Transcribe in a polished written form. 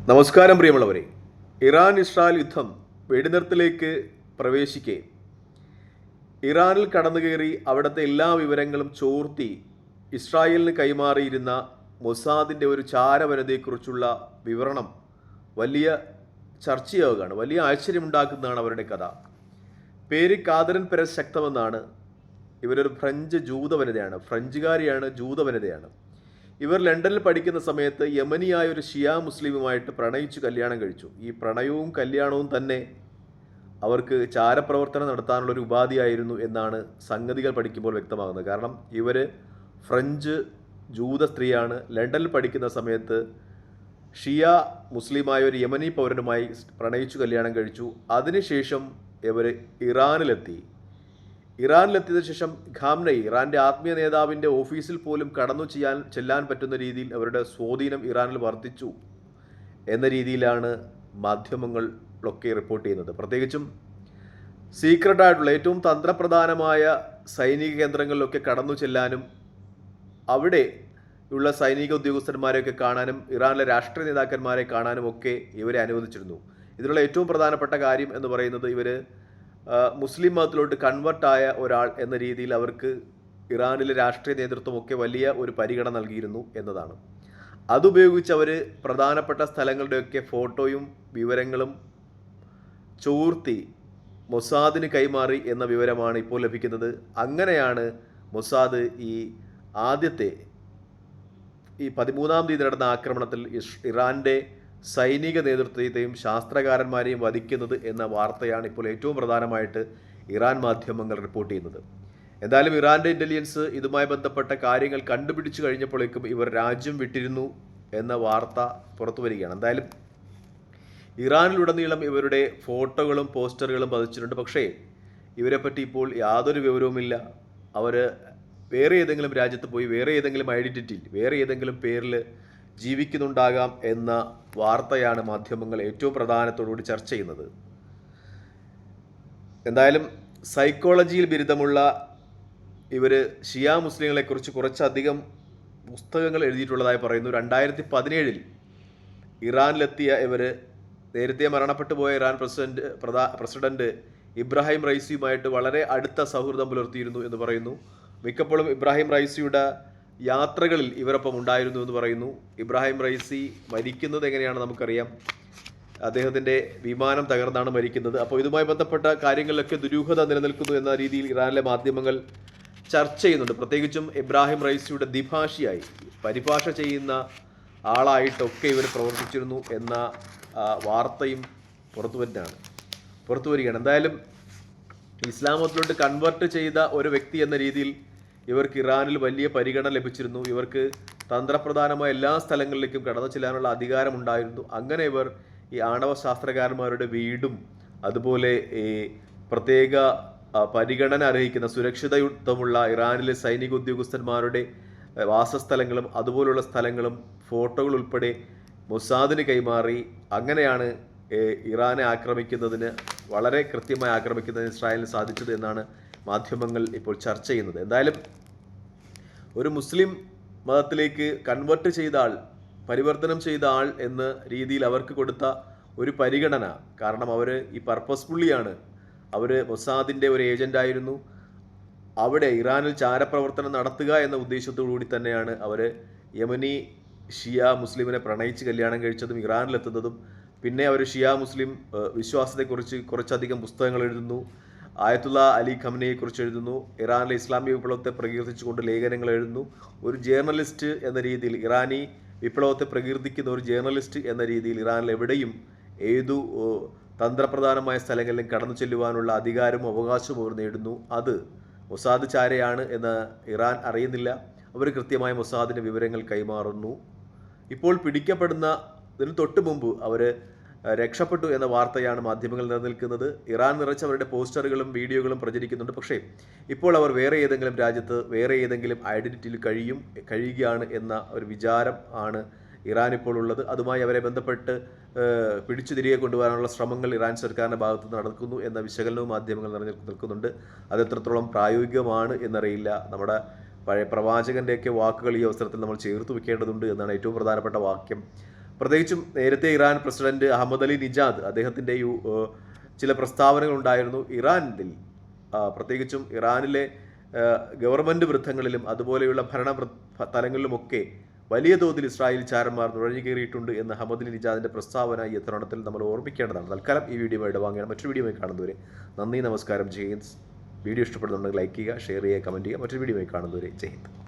നമസ്കാരം പ്രിയമുള്ളവരെ. Iran Israel യുദ്ധം വെടിനിർത്തലേക്ക് പ്രവേശിക്കെ ഇറാനിൽ കടന്നുകയറി അവിടുത്തെ എല്ലാ വിവരങ്ങളും ചോർത്തി ഇസ്രായേലിന് കൈമാറിയിരുന്ന മൊസാദിൻ്റെ ഒരു ചാരവനിതയെക്കുറിച്ചുള്ള വിവരണം വലിയ ചർച്ചയാവുകയാണ്. വലിയ ആശ്ചര്യമുണ്ടാക്കുന്നതാണ് അവരുടെ കഥ. പേര് കാതറിൻ പെരസ് ശക്തമെന്നാണ്. ഇവരൊരു ഫ്രഞ്ച് ജൂതവനിതയാണ്, ഫ്രഞ്ചുകാരിയാണ്, ജൂതവനിതയാണ്. ഇവർ ലണ്ടനിൽ പഠിക്കുന്ന സമയത്ത് യമനിയായ ഒരു ഷിയ മുസ്ലിമുമായിട്ട് പ്രണയിച്ചു കല്യാണം കഴിച്ചു. ഈ പ്രണയവും കല്യാണവും തന്നെ അവർക്ക് ചാരപ്രവർത്തനം നടത്താനുള്ളൊരു ഉപാധിയായിരുന്നു എന്നാണ് സംഗതികൾ പഠിക്കുമ്പോൾ വ്യക്തമാകുന്നത്. കാരണം ഇവർ ഫ്രഞ്ച് ജൂത സ്ത്രീയാണ്. ലണ്ടനിൽ പഠിക്കുന്ന സമയത്ത് ഷിയ മുസ്ലിമായ ഒരു യമനി പൗരനുമായി പ്രണയിച്ചു കല്യാണം കഴിച്ചു. അതിനുശേഷം ഇവർ ഇറാനിലെത്തിയതിനു ശേഷം ഖാംനയി, ഇറാൻ്റെ ആത്മീയ നേതാവിൻ്റെ ഓഫീസിൽ പോലും ചെല്ലാൻ പറ്റുന്ന രീതിയിൽ അവരുടെ സ്വാധീനം ഇറാനിൽ വർദ്ധിച്ചു എന്ന രീതിയിലാണ് മാധ്യമങ്ങളൊക്കെ റിപ്പോർട്ട് ചെയ്യുന്നത്. പ്രത്യേകിച്ചും സീക്രട്ടായിട്ടുള്ള ഏറ്റവും തന്ത്രപ്രധാനമായ സൈനിക കേന്ദ്രങ്ങളിലൊക്കെ കടന്നു ചെല്ലാനും അവിടെ ഉള്ള സൈനിക ഉദ്യോഗസ്ഥന്മാരെയൊക്കെ കാണാനും ഇറാനിലെ രാഷ്ട്രീയ നേതാക്കന്മാരെ കാണാനും ഒക്കെ ഇവരെ അനുവദിച്ചിരുന്നു. ഇതിനുള്ള ഏറ്റവും പ്രധാനപ്പെട്ട കാര്യം എന്ന് പറയുന്നത് ഇവർ മുസ്ലിം മതത്തിലോട്ട് കൺവെർട്ടായ ഒരാൾ എന്ന രീതിയിൽ അവർക്ക് ഇറാനിലെ രാഷ്ട്രീയ നേതൃത്വമൊക്കെ വലിയ ഒരു പരിഗണന നൽകിയിരുന്നു എന്നതാണ്. അതുപയോഗിച്ച് അവർ പ്രധാനപ്പെട്ട സ്ഥലങ്ങളുടെയൊക്കെ ഫോട്ടോയും വിവരങ്ങളും ചോർത്തി മൊസാദിന് കൈമാറി എന്ന വിവരമാണ് ഇപ്പോൾ ലഭിക്കുന്നത്. അങ്ങനെയാണ് മൊസാദ് ആദ്യത്തെ 13-ാം തീയതി നടന്ന ആക്രമണത്തിൽ ഇറാൻ്റെ സൈനിക നേതൃത്വത്തെയും ശാസ്ത്രകാരന്മാരെയും വധിക്കുന്നത് എന്ന വാർത്തയാണ് ഇപ്പോൾ ഏറ്റവും പ്രധാനമായിട്ട് ഇറാൻ മാധ്യമങ്ങൾ റിപ്പോർട്ട് ചെയ്യുന്നത്. എന്തായാലും ഇറാൻ്റെ ഇൻ്റലിജൻസ് ഇതുമായി ബന്ധപ്പെട്ട കാര്യങ്ങൾ കണ്ടുപിടിച്ചു കഴിഞ്ഞപ്പോഴേക്കും ഇവർ രാജ്യം വിട്ടിരുന്നു എന്ന വാർത്ത പുറത്തു വരികയാണ്. എന്തായാലും ഇറാനിലുടനീളം ഇവരുടെ ഫോട്ടോകളും പോസ്റ്ററുകളും പതിച്ചിട്ടുണ്ട്. പക്ഷേ ഇവരെപ്പറ്റി ഇപ്പോൾ യാതൊരു വിവരവുമില്ല. അവർ വേറെ ഏതെങ്കിലും രാജ്യത്ത് പോയി വേറെ ഏതെങ്കിലും ഐഡൻറ്റിറ്റിയിൽ വേറെ ഏതെങ്കിലും പേരിൽ ജീവിക്കുന്നുണ്ടാകാം എന്ന വാർത്തയാണ് മാധ്യമങ്ങൾ ഏറ്റവും പ്രധാനത്തോടുകൂടി ചർച്ച ചെയ്യുന്നത്. എന്തായാലും സൈക്കോളജിയിൽ ബിരുദമുള്ള ഇവർ ഷിയ മുസ്ലിങ്ങളെക്കുറിച്ച് കുറച്ചധികം പുസ്തകങ്ങൾ എഴുതിയിട്ടുള്ളതായി പറയുന്നു. 2017 ഇറാനിലെത്തിയ ഇവർ നേരത്തെ മരണപ്പെട്ടു പോയ ഇറാൻ പ്രസിഡന്റ് ഇബ്രാഹിം റൈസിയുമായിട്ട് വളരെ അടുത്ത സൗഹൃദം പുലർത്തിയിരുന്നു എന്ന് പറയുന്നു. മിക്കപ്പോഴും ഇബ്രാഹിം റൈസിയുടെ യാത്രകളിൽ ഇവരൊപ്പം ഉണ്ടായിരുന്നു എന്ന് പറയുന്നു. ഇബ്രാഹിം റൈസി മരിക്കുന്നത് എങ്ങനെയാണ് നമുക്കറിയാം. അദ്ദേഹത്തിൻ്റെ വിമാനം തകർന്നാണ് മരിക്കുന്നത്. അപ്പോൾ ഇതുമായി ബന്ധപ്പെട്ട കാര്യങ്ങളിലൊക്കെ ദുരൂഹത നിലനിൽക്കുന്നു എന്ന രീതിയിൽ ഇറാനിലെ മാധ്യമങ്ങൾ ചർച്ച ചെയ്യുന്നുണ്ട്. പ്രത്യേകിച്ചും ഇബ്രാഹിം റൈസിയുടെ ദ്വിഭാഷിയായി പരിഭാഷ ചെയ്യുന്ന ആളായിട്ടൊക്കെ ഇവർ പ്രവർത്തിച്ചിരുന്നു എന്ന വാർത്തയും പുറത്തു വരികയാണ്. എന്തായാലും ഇസ്ലാം മതത്തിലോട്ട് കൺവേർട്ട് ചെയ്ത ഒരു വ്യക്തി എന്ന രീതിയിൽ ഇവർക്ക് ഇറാനിൽ വലിയ പരിഗണന ലഭിച്ചിരുന്നു. ഇവർക്ക് തന്ത്രപ്രധാനമായ എല്ലാ സ്ഥലങ്ങളിലേക്കും കടന്നു ചെല്ലാനുള്ള അധികാരമുണ്ടായിരുന്നു. അങ്ങനെ ഇവർ ആണവ ശാസ്ത്രകാരന്മാരുടെ വീടും അതുപോലെ പ്രത്യേക പരിഗണന അർഹിക്കുന്ന സുരക്ഷിതയുക്തമുള്ള ഇറാനിലെ സൈനിക ഉദ്യോഗസ്ഥന്മാരുടെ വാസസ്ഥലങ്ങളും അതുപോലുള്ള സ്ഥലങ്ങളും ഫോട്ടോകൾ ഉൾപ്പെടെ മൊസാദിന് കൈമാറി. അങ്ങനെയാണ് ഇറാനെ വളരെ കൃത്യമായി ആക്രമിക്കുന്നതിന് ഇസ്രായേലിന് സാധിച്ചത് എന്നാണ് മാധ്യമങ്ങൾ ഇപ്പോൾ ചർച്ച ചെയ്യുന്നത്. എന്തായാലും ഒരു മുസ്ലിം മതത്തിലേക്ക് കൺവേർട്ട് ചെയ്ത ആൾ, പരിവർത്തനം ചെയ്ത ആൾ എന്ന രീതിയിൽ അവർക്ക് കൊടുത്ത ഒരു പരിഗണന, കാരണം അവർ പർപ്പസ്ഫുള്ളിയാണ്, അവർ മൊസാദിൻ്റെ ഒരു ഏജൻ്റായിരുന്നു. അവിടെ ഇറാനിൽ ചാരപ്രവർത്തനം നടത്തുക എന്ന ഉദ്ദേശത്തോടുകൂടി തന്നെയാണ് അവർ യമനി ഷിയ മുസ്ലിമിനെ പ്രണയിച്ച് കല്യാണം കഴിച്ചതും ഇറാനിലെത്തുന്നതും. പിന്നെ അവർ ഷിയ മുസ്ലിം വിശ്വാസത്തെക്കുറിച്ച് കുറച്ചധികം പുസ്തകങ്ങൾ എഴുതുന്നു. ആയത്തുള്ള അലി ഖംനയെക്കുറിച്ച് എഴുതുന്നു. ഇറാനിലെ ഇസ്ലാമിക വിപ്ലവത്തെ പ്രകീർത്തിച്ചുകൊണ്ട് ലേഖനങ്ങൾ എഴുതുന്നു. ഒരു ജേർണലിസ്റ്റ് എന്ന രീതിയിൽ, ഇറാനി വിപ്ലവത്തെ പ്രകീർത്തിക്കുന്ന ഒരു ജേർണലിസ്റ്റ് എന്ന രീതിയിൽ ഇറാനിൽ എവിടെയും ഏതു തന്ത്രപ്രധാനമായ സ്ഥലങ്ങളിലും കടന്നു ചെല്ലുവാനുള്ള അധികാരവും അവകാശവും അവർ നേടുന്നു. അത് മൊസാദ് ചാരയാണ് എന്ന് ഇറാൻ അറിയുന്നില്ല. അവർ കൃത്യമായ മൊസാദിൻ്റെ വിവരങ്ങൾ കൈമാറുന്നു. ഇപ്പോൾ പിടിക്കപ്പെടുന്നതിന് തൊട്ട് മുമ്പ് അവർ രക്ഷപ്പെട്ടു എന്ന വാർത്തയാണ് മാധ്യമങ്ങൾ നിലനിൽക്കുന്നത്. ഇറാൻ നിറച്ചവരുടെ പോസ്റ്ററുകളും വീഡിയോകളും പ്രചരിക്കുന്നുണ്ട്. പക്ഷേ ഇപ്പോൾ അവർ വേറെ ഏതെങ്കിലും രാജ്യത്ത് വേറെ ഏതെങ്കിലും ഐഡൻറ്റിറ്റിയിൽ കഴിയുകയാണ് എന്ന ഒരു വിചാരം ആണ് ഇറാൻ ഇപ്പോൾ ഉള്ളത്. അതുമായി അവരെ ബന്ധപ്പെട്ട് പിടിച്ചു തിരികെ കൊണ്ടുവരാനുള്ള ശ്രമങ്ങൾ ഇറാൻ സർക്കാരിൻ്റെ ഭാഗത്ത് നടക്കുന്നു എന്ന വിശകലനവും മാധ്യമങ്ങൾ നിൽക്കുന്നുണ്ട്. അത് എത്രത്തോളം പ്രായോഗികമാണ് എന്നറിയില്ല. നമ്മുടെ പഴയ പ്രവാചകൻ്റെയൊക്കെ വാക്കുകൾ ഈ അവസരത്തിൽ നമ്മൾ ചേർത്ത് വെക്കേണ്ടതുണ്ട് എന്നാണ് ഏറ്റവും പ്രധാനപ്പെട്ട വാക്യം. പ്രത്യേകിച്ചും നേരത്തെ Iran president Ahmad Ali Nijad അദ്ദേഹത്തിൻ്റെ ചില പ്രസ്താവനകൾ ഉണ്ടായിരുന്നു. ഇറാനിൽ പ്രത്യേകിച്ചും ഇറാനിലെ ഗവൺമെൻറ് വൃത്തങ്ങളിലും അതുപോലെയുള്ള ഭരണ തലങ്ങളിലുമൊക്കെ വലിയ തോതിൽ ഇസ്രായേൽ ചാരന്മാർ നുഴഞ്ഞു കയറിയിട്ടുണ്ട് എന്ന് അഹമ്മദ് അലി നിജാദിൻ്റെ പ്രസ്താവന ഈ തരുണത്തിൽ നമ്മൾ ഓർമ്മിക്കേണ്ടതാണ്. തൽക്കാലം ഈ വീഡിയോ ഇടവാങ്ങിയാണ്. മറ്റൊരു വീഡിയോ കാണുന്നവരെ നന്ദി, നമസ്കാരം, ജയ് ഹിന്ദ്. വീഡിയോ ഇഷ്ടപ്പെടുന്നുണ്ടെങ്കിൽ ലൈക്ക് ചെയ്യുക, ഷെയർ ചെയ്യുക, കമൻറ്റ് ചെയ്യുക. മറ്റൊരു വീഡിയോ കാണുന്നവരെ ജയ് ഹിന്ദ്.